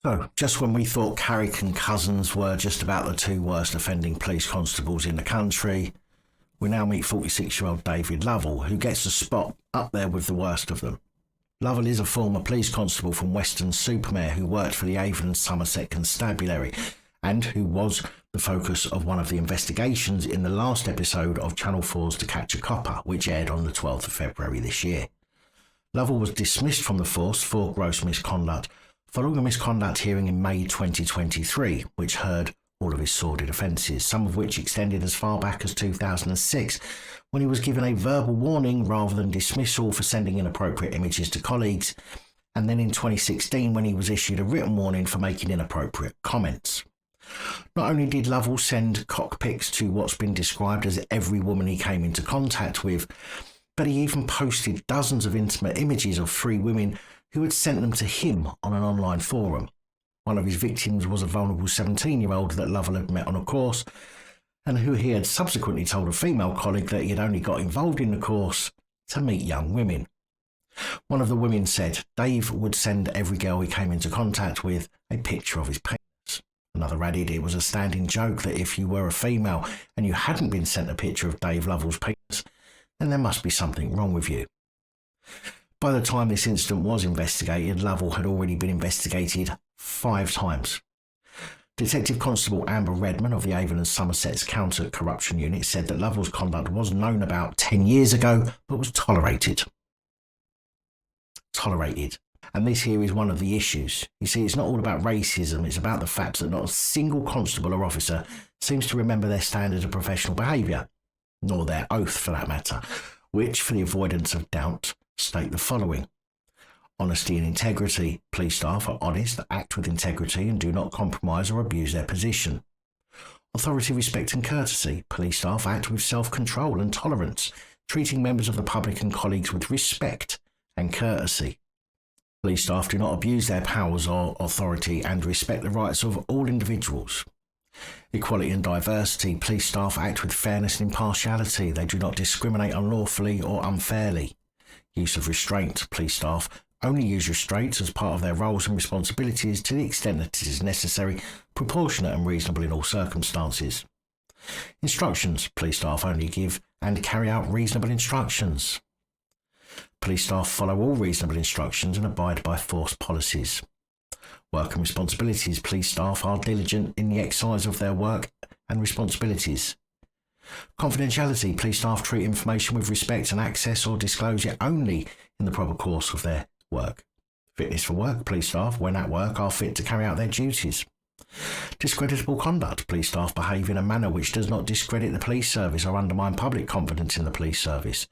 So, just when we thought Carrick and Cousins were just about the two worst offending police constables in the country, we now meet 46-year-old David Lovell, who gets a spot up there with the worst of them. Lovell is a former police constable from Weston-super-Mare who worked for the Avon and Somerset Constabulary, and who was the focus of one of the investigations in the last episode of Channel 4's To Catch a Copper, which aired on the 12th of February this year. Lovell was dismissed from the force for gross misconduct following a misconduct hearing in May 2023, which heard all of his sordid offences, some of which extended as far back as 2006, when he was given a verbal warning rather than dismissal for sending inappropriate images to colleagues, and then in 2016 when he was issued a written warning for making inappropriate comments. Not only did Lovell send cockpics to what's been described as every woman he came into contact with, but he even posted dozens of intimate images of 3 women who had sent them to him on an online forum. One of his victims was a vulnerable 17-year-old that Lovell had met on a course, and who he had subsequently told a female colleague that he had only got involved in the course to meet young women. One of the women said Dave would send every girl he came into contact with a picture of his penis. Another added it was a standing joke that if you were a female and you hadn't been sent a picture of Dave Lovell's penis, then there must be something wrong with you. By the time this incident was investigated, Lovell had already been investigated 5 times. Detective Constable Amber Redman of the Avon and Somerset's Counter-Corruption Unit said that Lovell's conduct was known about 10 years ago, but was tolerated. And this here is one of the issues. You see, it's not all about racism, it's about the fact that not a single constable or officer seems to remember their standard of professional behaviour, nor their oath for that matter, which, for the avoidance of doubt, state the following. Honesty and integrity. Police staff are honest, act with integrity and do not compromise or abuse their position. Authority, respect and courtesy. Police staff act with self-control and tolerance, treating members of the public and colleagues with respect and courtesy. Police staff do not abuse their powers or authority and respect the rights of all individuals. Equality and diversity. Police staff act with fairness and impartiality. They do not discriminate unlawfully or unfairly. Use of restraint. Police staff only use restraints as part of their roles and responsibilities to the extent that it is necessary, proportionate and reasonable in all circumstances. Instructions. Police staff only give and carry out reasonable instructions. Police staff follow all reasonable instructions and abide by force policies. Work and responsibilities. Police staff are diligent in the exercise of their work and responsibilities. Confidentiality. Police staff treat information with respect and access or disclose it only in the proper course of their work. Fitness for work. Police staff, when at work, are fit to carry out their duties. Discreditable conduct. Police staff behave in a manner which does not discredit the police service or undermine public confidence in the police service.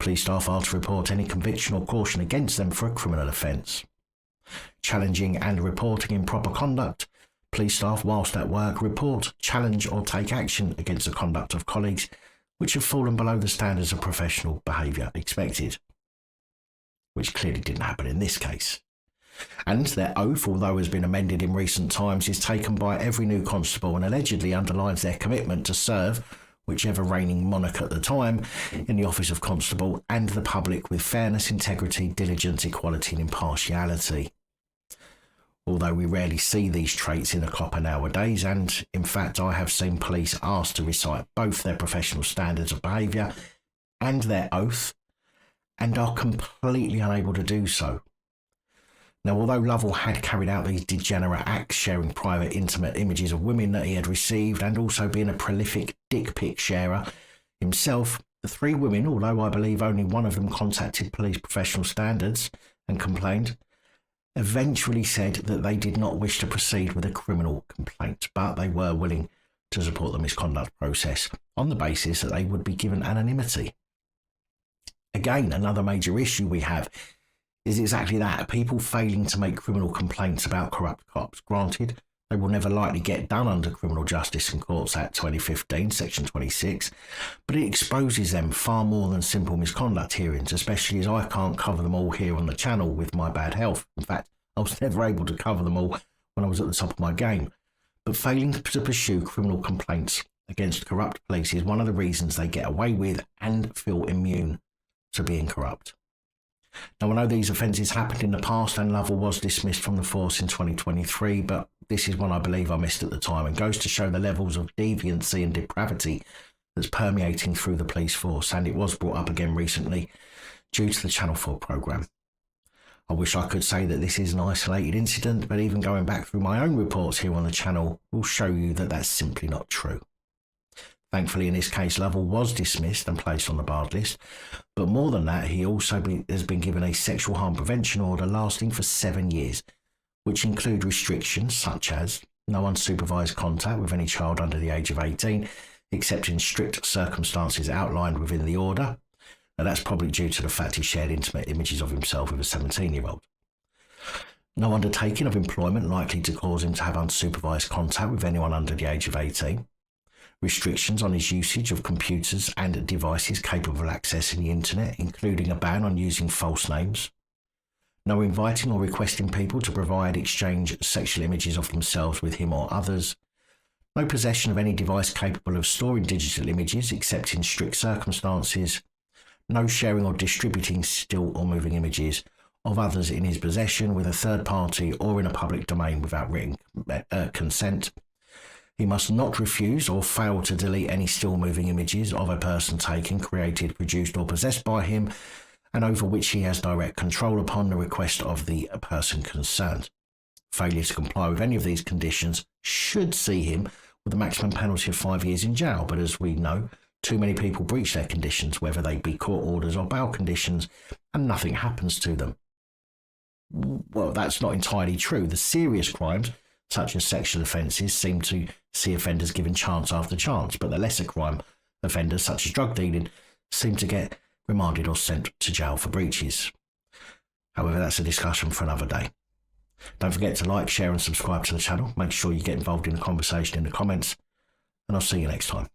Police staff are to report any conviction or caution against them for a criminal offence. Challenging and reporting improper conduct. Police staff, whilst at work, report, challenge or take action against the conduct of colleagues which have fallen below the standards of professional behaviour expected, which clearly didn't happen in this case. And their oath, although has been amended in recent times, is taken by every new constable and allegedly underlines their commitment to serve whichever reigning monarch at the time in the office of constable and the public with fairness, integrity, diligence, equality and impartiality. Although we rarely see these traits in a copper nowadays, and in fact I have seen police asked to recite both their professional standards of behaviour and their oath, and are completely unable to do so. Now, although Lovell had carried out these degenerate acts, sharing private intimate images of women that he had received and also being a prolific dick pic sharer himself, the 3 women, although I believe only one of them contacted police professional standards and complained, eventually said that they did not wish to proceed with a criminal complaint, but they were willing to support the misconduct process on the basis that they would be given anonymity. Again, another major issue we have is exactly that, people failing to make criminal complaints about corrupt cops. Granted, they will never likely get done under Criminal Justice and Courts Act 2015, Section 26, but it exposes them far more than simple misconduct hearings, especially as I can't cover them all here on the channel with my bad health. In fact, I was never able to cover them all when I was at the top of my game. But failing to pursue criminal complaints against corrupt police is one of the reasons they get away with and feel immune to being corrupt. Now, I know these offences happened in the past and Lovell was dismissed from the force in 2023, but this is one I believe I missed at the time and goes to show the levels of deviancy and depravity that's permeating through the police force, and it was brought up again recently due to the Channel 4 programme. I wish I could say that this is an isolated incident, but even going back through my own reports here on the channel will show you that that's simply not true. Thankfully, in this case, Lovell was dismissed and placed on the barred list, but more than that, he also has been given a sexual harm prevention order lasting for 7 years, which include restrictions such as no unsupervised contact with any child under the age of 18, except in strict circumstances outlined within the order. Now, that's probably due to the fact he shared intimate images of himself with a 17-year-old. No undertaking of employment likely to cause him to have unsupervised contact with anyone under the age of 18. Restrictions on his usage of computers and devices capable of accessing the internet, including a ban on using false names. No inviting or requesting people to provide exchange sexual images of themselves with him or others. No possession of any device capable of storing digital images except in strict circumstances. No sharing or distributing still or moving images of others in his possession with a third party or in a public domain without written consent. He must not refuse or fail to delete any still moving images of a person taken, created, produced or possessed by him and over which he has direct control upon the request of the person concerned. Failure to comply with any of these conditions should see him with a maximum penalty of 5 years in jail, but as we know, too many people breach their conditions, whether they be court orders or bail conditions, and nothing happens to them. Well, that's not entirely true. The serious crimes, such as sexual offences, seem to see offenders given chance after chance, but the lesser crime offenders, such as drug dealing, seem to get remanded or sent to jail for breaches. However, that's a discussion for another day. Don't forget to like, share and subscribe to the channel. Make sure you get involved in the conversation in the comments, and I'll see you next time.